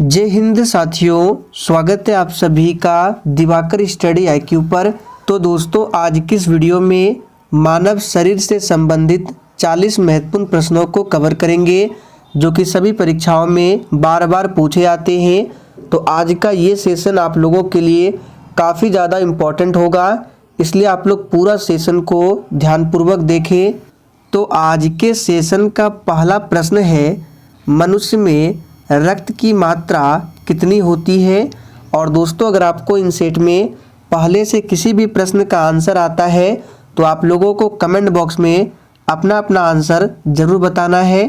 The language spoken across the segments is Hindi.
जय हिंद साथियों, स्वागत है आप सभी का दिवाकर स्टडी IQ पर। तो दोस्तों, आज की इस वीडियो में मानव शरीर से संबंधित 40 महत्वपूर्ण प्रश्नों को कवर करेंगे जो कि सभी परीक्षाओं में बार बार पूछे जाते हैं। तो आज का ये सेशन आप लोगों के लिए काफ़ी ज़्यादा इम्पोर्टेंट होगा, इसलिए आप लोग पूरा सेशन को ध्यानपूर्वक देखें। तो आज के सेशन का पहला प्रश्न है, मनुष्य में रक्त की मात्रा कितनी होती है। और दोस्तों, अगर आपको इन सेट में पहले से किसी भी प्रश्न का आंसर आता है तो आप लोगों को कमेंट बॉक्स में अपना अपना आंसर ज़रूर बताना है।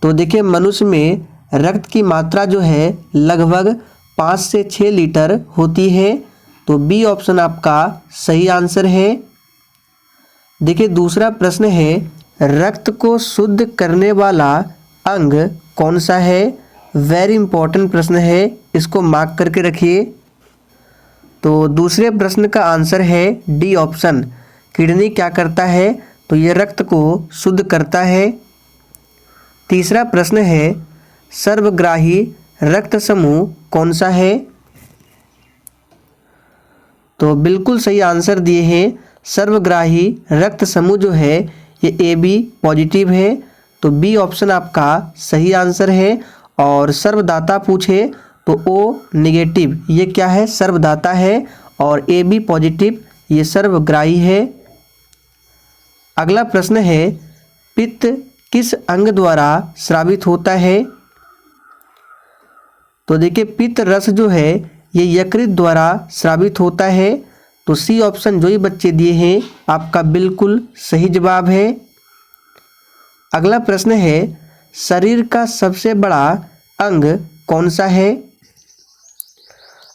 तो देखिए, मनुष्य में रक्त की मात्रा जो है लगभग 5 से 6 लीटर होती है। तो बी ऑप्शन आपका सही आंसर है। देखिए, दूसरा प्रश्न है, रक्त को शुद्ध करने वाला अंग कौन सा है। वेरी इंपॉर्टेंट प्रश्न है, इसको मार्क करके रखिए। तो दूसरे प्रश्न का आंसर है डी ऑप्शन, किडनी क्या करता है, तो ये रक्त को शुद्ध करता है। तीसरा प्रश्न है, सर्वग्राही रक्त समूह कौन सा है। तो बिल्कुल सही आंसर दिए हैं, सर्वग्राही रक्त समूह जो है ये AB पॉजिटिव है। तो बी ऑप्शन आपका सही आंसर है। और सर्वदाता पूछे तो O नेगेटिव, ये क्या है, सर्वदाता है। और AB पॉजिटिव ये सर्वग्राही है। अगला प्रश्न है, पित्त किस अंग द्वारा स्रावित होता है। तो देखिए, पित्त रस जो है ये यकृत द्वारा स्रावित होता है। तो सी ऑप्शन जो ही बच्चे दिए हैं आपका बिल्कुल सही जवाब है। अगला प्रश्न है, शरीर का सबसे बड़ा अंग कौन सा है।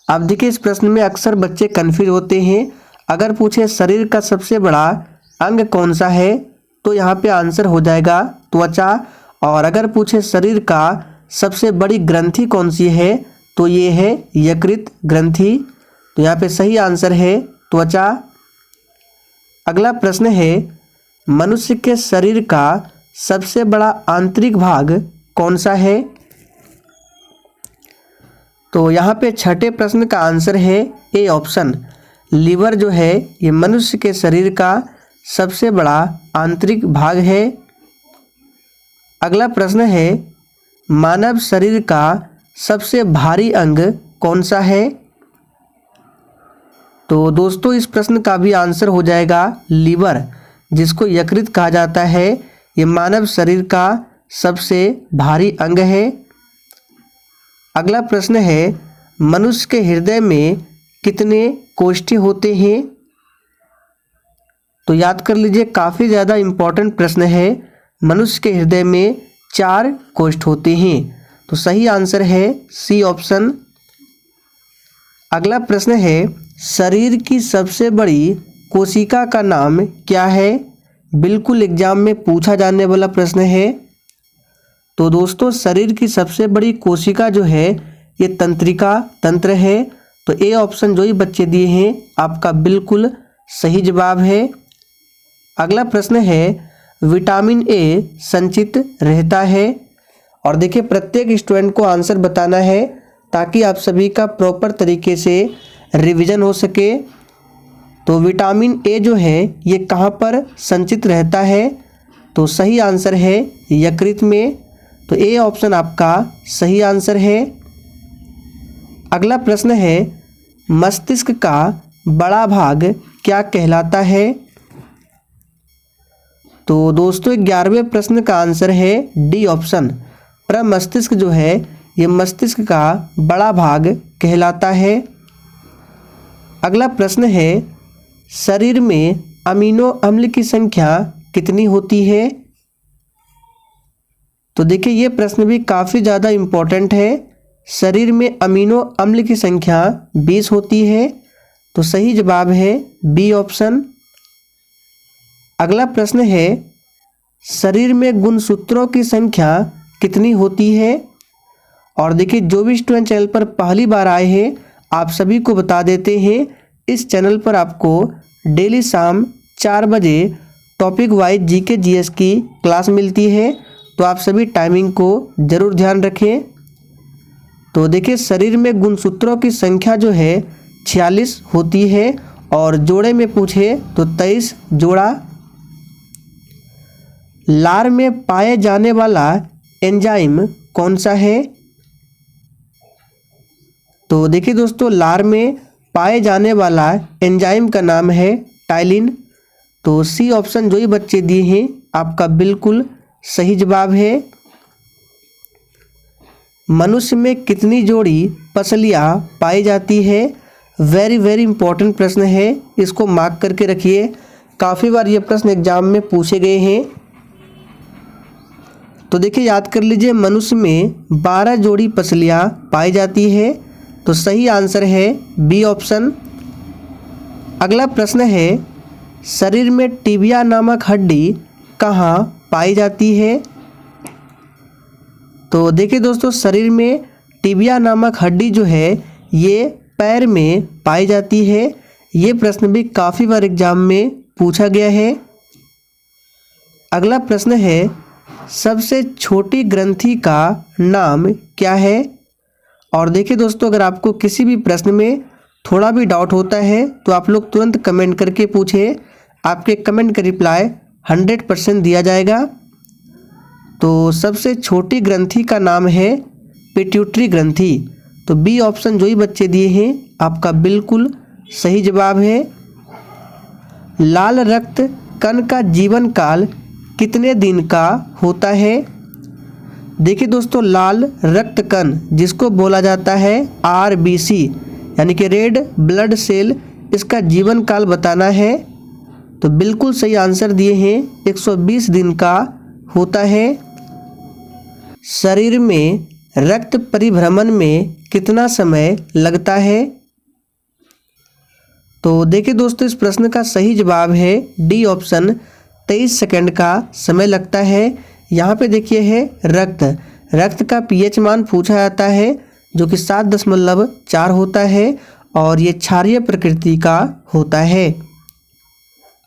अब देखिए, इस प्रश्न में अक्सर बच्चे कंफ्यूज होते हैं। अगर पूछे शरीर का सबसे बड़ा अंग कौन सा है तो यहाँ पे आंसर हो जाएगा त्वचा। और अगर पूछे शरीर का सबसे बड़ी ग्रंथि कौन सी है तो ये है यकृत ग्रंथि। तो यहाँ पे सही आंसर है त्वचा। अगला प्रश्न है, मनुष्य के शरीर का सबसे बड़ा आंतरिक भाग कौन सा है। तो यहाँ पे छठे प्रश्न का आंसर है ए ऑप्शन, लीवर जो है ये मनुष्य के शरीर का सबसे बड़ा आंतरिक भाग है। अगला प्रश्न है, मानव शरीर का सबसे भारी अंग कौन सा है। तो दोस्तों, इस प्रश्न का भी आंसर हो जाएगा लीवर, जिसको यकृत कहा जाता है। ये मानव शरीर का सबसे भारी अंग है। अगला प्रश्न है, मनुष्य के हृदय में कितने कोष्ठ होते हैं। तो याद कर लीजिए, काफ़ी ज़्यादा इम्पोर्टेंट प्रश्न है। मनुष्य के हृदय में 4 कोष्ठ होते हैं। तो सही आंसर है सी ऑप्शन। अगला प्रश्न है, शरीर की सबसे बड़ी कोशिका का नाम क्या है। बिल्कुल एग्जाम में पूछा जाने वाला प्रश्न है। तो दोस्तों, शरीर की सबसे बड़ी कोशिका जो है ये तंत्रिका तंत्र है। तो ए ऑप्शन जो ही बच्चे दिए हैं आपका बिल्कुल सही जवाब है। अगला प्रश्न है, विटामिन A संचित रहता है। और देखिए, प्रत्येक स्टूडेंट को आंसर बताना है ताकि आप सभी का प्रॉपर तरीके से रिवीजन हो सके। तो विटामिन A जो है ये कहाँ पर संचित रहता है। तो सही आंसर है यकृत में। तो ए ऑप्शन आपका सही आंसर है। अगला प्रश्न है, मस्तिष्क का बड़ा भाग क्या कहलाता है। तो दोस्तों, 11वें प्रश्न का आंसर है डी ऑप्शन, प्रमस्तिष्क जो है ये मस्तिष्क का बड़ा भाग कहलाता है। अगला प्रश्न है, शरीर में अमीनो अम्ल की संख्या कितनी होती है। तो देखिए, ये प्रश्न भी काफ़ी ज़्यादा इम्पोर्टेंट है। शरीर में अमीनो अम्ल की संख्या 20 होती है। तो सही जवाब है बी ऑप्शन। अगला प्रश्न है, शरीर में गुणसूत्रों की संख्या कितनी होती है। और देखिए, जो भी स्टूडेंट चैनल पर पहली बार आए हैं आप सभी को बता देते हैं, इस चैनल पर आपको डेली शाम 4 बजे टॉपिक वाइज GK GS की क्लास मिलती है। तो आप सभी टाइमिंग को ज़रूर ध्यान रखें। तो देखिए शरीर में गुणसूत्रों की संख्या जो है 46 होती है और जोड़े में पूछे तो 23 जोड़ा। लार में पाए जाने वाला एंजाइम कौन सा है? तो देखिए दोस्तों लार में पाए जाने वाला एंजाइम का नाम है टाइलिन। तो सी ऑप्शन जो ही बच्चे दिए हैं आपका बिल्कुल सही जवाब है। मनुष्य में कितनी जोड़ी पसलियाँ पाई जाती है? वेरी वेरी इंपॉर्टेंट प्रश्न है, इसको मार्क करके रखिए। काफ़ी बार ये प्रश्न एग्जाम में पूछे गए हैं। तो देखिए याद कर लीजिए, मनुष्य में 12 जोड़ी पसलियाँ पाई जाती है। तो सही आंसर है बी ऑप्शन। अगला प्रश्न है, शरीर में टिबिया नामक हड्डी कहाँ पाई जाती है? तो देखिए दोस्तों शरीर में टिबिया नामक हड्डी जो है ये पैर में पाई जाती है। ये प्रश्न भी काफ़ी बार एग्जाम में पूछा गया है। अगला प्रश्न है, सबसे छोटी ग्रंथि का नाम क्या है? और देखिए दोस्तों अगर आपको किसी भी प्रश्न में थोड़ा भी डाउट होता है तो आप लोग तुरंत कमेंट करके पूछें, आपके कमेंट का रिप्लाई 100% दिया जाएगा। तो सबसे छोटी ग्रंथि का नाम है पिट्यूटरी ग्रंथि। तो बी ऑप्शन जो ही बच्चे दिए हैं आपका बिल्कुल सही जवाब है। लाल रक्त कण का जीवन काल कितने दिन का होता है? देखिए दोस्तों लाल रक्त कण जिसको बोला जाता है RBC यानी कि रेड ब्लड सेल, इसका जीवन काल बताना है। तो बिल्कुल सही आंसर दिए हैं, 120 दिन का होता है। शरीर में रक्त परिभ्रमण में कितना समय लगता है? तो देखिए दोस्तों इस प्रश्न का सही जवाब है डी ऑप्शन, 23 सेकंड का समय लगता है। यहाँ पे देखिए है रक्त का pH मान पूछा जाता है जो कि 7.4 होता है और ये क्षारीय प्रकृति का होता है।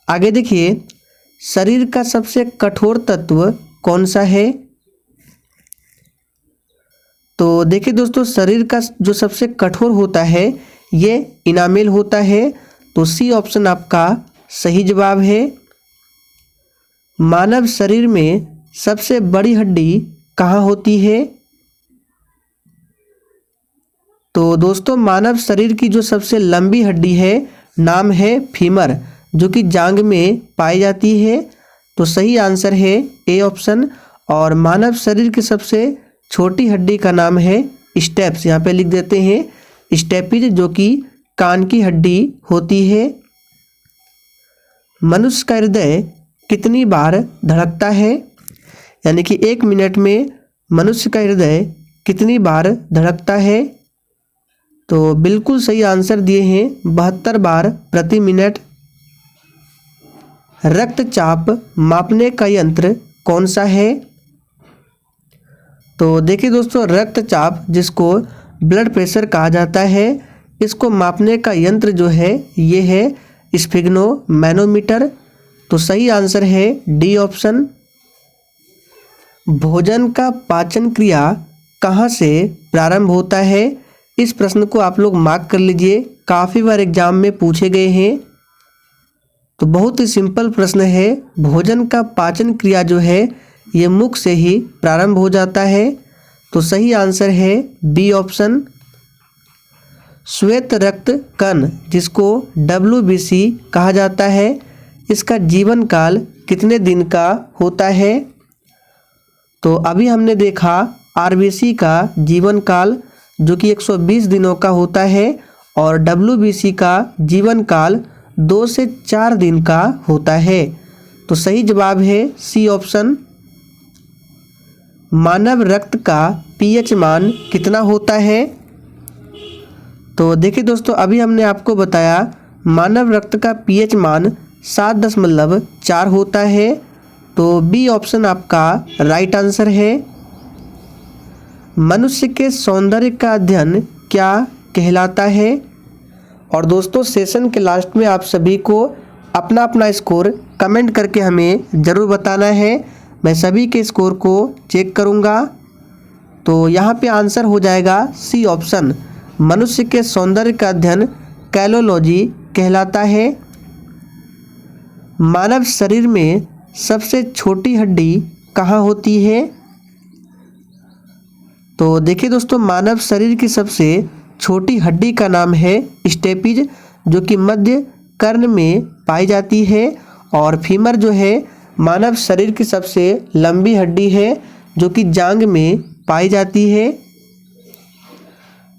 आगे देखिए, शरीर का सबसे कठोर तत्व कौन सा है? तो देखिए दोस्तों शरीर का जो सबसे कठोर होता है ये इनामेल होता है। तो सी ऑप्शन आपका सही जवाब है। मानव शरीर में सबसे बड़ी हड्डी कहाँ होती है? तो दोस्तों मानव शरीर की जो सबसे लंबी हड्डी है नाम है फीमर, जो कि जांघ में पाई जाती है। तो सही आंसर है ए ऑप्शन। और मानव शरीर की सबसे छोटी हड्डी का नाम है स्टेप्स, यहाँ पे लिख देते हैं स्टेपिज, जो कि कान की हड्डी होती है। मनुष्य का हृदय कितनी बार धड़कता है? यानी कि 1 मिनट में मनुष्य का हृदय कितनी बार धड़कता है? तो बिल्कुल सही आंसर दिए हैं 72 बार प्रति मिनट। रक्तचाप मापने का यंत्र कौन सा है? तो देखिए दोस्तों रक्तचाप जिसको ब्लड प्रेशर कहा जाता है, इसको मापने का यंत्र जो है ये है स्फिग्नोमैनोमीटर। तो सही आंसर है डी ऑप्शन। भोजन का पाचन क्रिया कहाँ से प्रारंभ होता है? इस प्रश्न को आप लोग मार्क कर लीजिए, काफ़ी बार एग्जाम में पूछे गए हैं। तो बहुत ही सिंपल प्रश्न है, भोजन का पाचन क्रिया जो है ये मुख से ही प्रारंभ हो जाता है। तो सही आंसर है बी ऑप्शन। श्वेत रक्त कण जिसको WBC कहा जाता है, इसका जीवन काल कितने दिन का होता है? तो अभी हमने देखा RBC का जीवन काल जो कि 120 दिनों का होता है और WBC का जीवन काल 2 से 4 दिन का होता है। तो सही जवाब है सी ऑप्शन। मानव रक्त का pH मान कितना होता है? तो देखिए दोस्तों अभी हमने आपको बताया मानव रक्त का pH मान 7.4 होता है। तो बी ऑप्शन आपका राइट आंसर है। मनुष्य के सौंदर्य का अध्ययन क्या कहलाता है? और दोस्तों सेशन के लास्ट में आप सभी को अपना अपना स्कोर कमेंट करके हमें ज़रूर बताना है। मैं सभी के स्कोर को चेक करूंगा। तो यहाँ पे आंसर हो जाएगा सी ऑप्शन। मनुष्य के सौंदर्य का अध्ययन कैलोलॉजी कहलाता है। मानव शरीर में सबसे छोटी हड्डी कहाँ होती है? तो देखिए दोस्तों, मानव शरीर की सबसे छोटी हड्डी का नाम है स्टेपिज, जो कि मध्य कर्ण में पाई जाती है। और फीमर जो है मानव शरीर की सबसे लंबी हड्डी है, जो कि जांघ में पाई जाती है।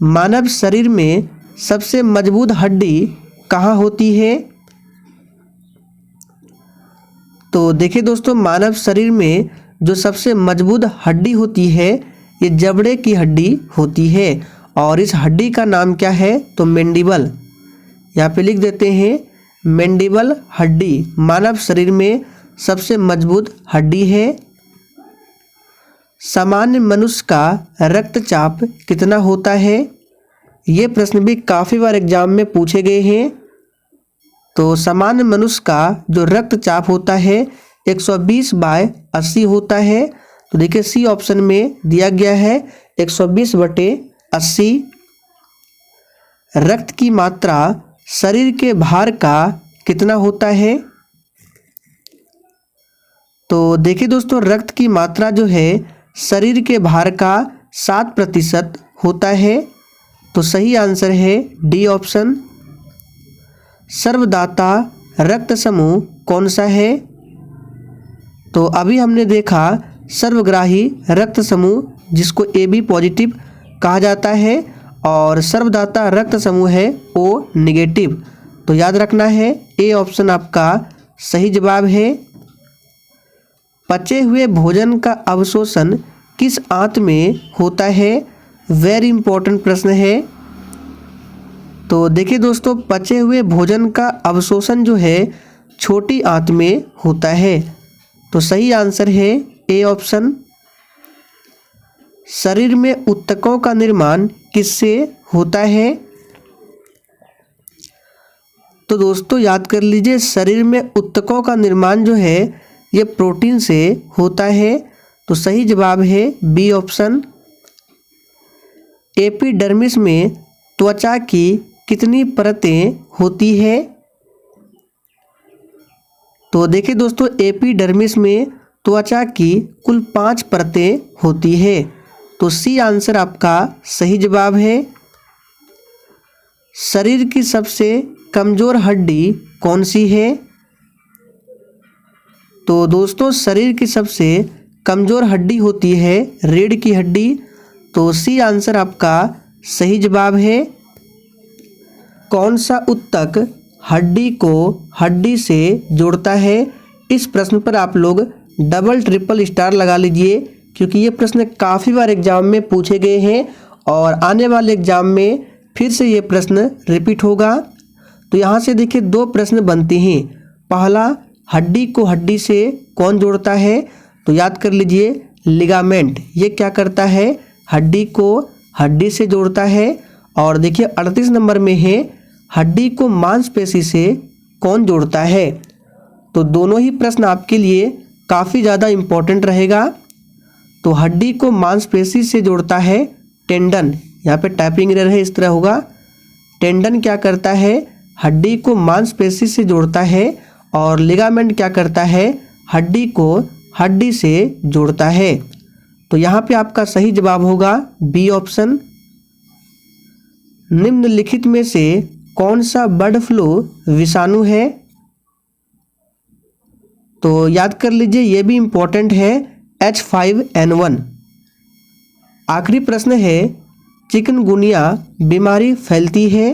मानव शरीर में सबसे मजबूत हड्डी कहाँ होती है? तो देखिए दोस्तों, मानव शरीर में जो सबसे मजबूत हड्डी होती है ये जबड़े की हड्डी होती है। और इस हड्डी का नाम क्या है? तो मैंडिबल। यहाँ पे लिख देते हैं, मैंडिबल हड्डी मानव शरीर में सबसे मजबूत हड्डी है। सामान्य मनुष्य का रक्तचाप कितना होता है? ये प्रश्न भी काफ़ी बार एग्जाम में पूछे गए हैं। तो सामान्य मनुष्य का जो रक्तचाप होता है 120/80 होता है। तो देखिए सी ऑप्शन में दिया गया है 120/80। रक्त की मात्रा शरीर के भार का कितना होता है? तो देखिए दोस्तों, रक्त की मात्रा जो है शरीर के भार का 7% होता है। तो सही आंसर है डी ऑप्शन। सर्वदाता रक्त समूह कौन सा है? तो अभी हमने देखा सर्वग्राही रक्त समूह, जिसको AB पॉजिटिव कहा जाता है, और सर्वदाता रक्त समूह है O नेगेटिव। तो याद रखना है ए ऑप्शन आपका सही जवाब है। पचे हुए भोजन का अवशोषण किस आंत में होता है? वेरी इंपॉर्टेंट प्रश्न है। तो देखिए दोस्तों, पचे हुए भोजन का अवशोषण जो है छोटी आंत में होता है। तो सही आंसर है ए ऑप्शन। शरीर में ऊतकों का निर्माण किससे होता है? तो दोस्तों याद कर लीजिए, शरीर में ऊतकों का निर्माण जो है ये प्रोटीन से होता है। तो सही जवाब है बी ऑप्शन। एपिडर्मिस में त्वचा की कितनी परतें होती है? तो देखिए दोस्तों, एपिडर्मिस में त्वचा की कुल 5 परतें होती है। तो सी आंसर आपका सही जवाब है। शरीर की सबसे कमजोर हड्डी कौन सी है? तो दोस्तों, शरीर की सबसे कमजोर हड्डी होती है रीढ़ की हड्डी। तो सी आंसर आपका सही जवाब है। कौन सा ऊतक हड्डी को हड्डी से जोड़ता है? इस प्रश्न पर आप लोग डबल ट्रिपल स्टार लगा लीजिए, क्योंकि ये प्रश्न काफ़ी बार एग्जाम में पूछे गए हैं और आने वाले एग्जाम में फिर से ये प्रश्न रिपीट होगा। तो यहाँ से देखिए 2 प्रश्न बनते हैं। पहला, हड्डी को हड्डी से कौन जोड़ता है? तो याद कर लीजिए, लिगामेंट। ये क्या करता है? हड्डी को हड्डी से जोड़ता है। और देखिए 38 नंबर में है, हड्डी को मांसपेशी से कौन जोड़ता है? तो दोनों ही प्रश्न आपके लिए काफ़ी ज़्यादा इम्पोर्टेंट रहेगा। तो हड्डी को मांसपेशी से जोड़ता है टेंडन। यहाँ पे टाइपिंग एरर है, इस तरह होगा। टेंडन क्या करता है? हड्डी को मांसपेशी से जोड़ता है। और लिगामेंट क्या करता है? हड्डी को हड्डी से जोड़ता है। तो यहाँ पे आपका सही जवाब होगा बी ऑप्शन। निम्नलिखित में से कौन सा बर्ड फ्लू विषाणु है? तो याद कर लीजिए, ये भी इम्पोर्टेंट है, H5N1। आखिरी प्रश्न है, चिकनगुनिया बीमारी फैलती है?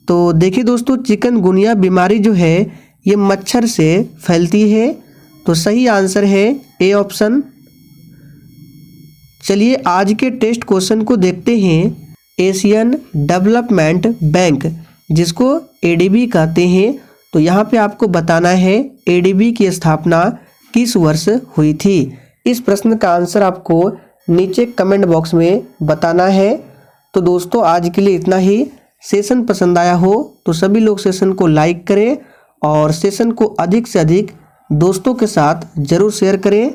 तो देखिए दोस्तों, चिकनगुनिया बीमारी जो है ये मच्छर से फैलती है। तो सही आंसर है ए ऑप्शन। चलिए आज के टेस्ट क्वेश्चन को देखते हैं। एशियन डेवलपमेंट बैंक, जिसको ADB कहते हैं, तो यहाँ पे आपको बताना है ADB की स्थापना किस वर्ष हुई थी। इस प्रश्न का आंसर आपको नीचे कमेंट बॉक्स में बताना है। तो दोस्तों आज के लिए इतना ही। सेशन पसंद आया हो तो सभी लोग सेशन को लाइक करें और सेशन को अधिक से अधिक दोस्तों के साथ ज़रूर शेयर करें।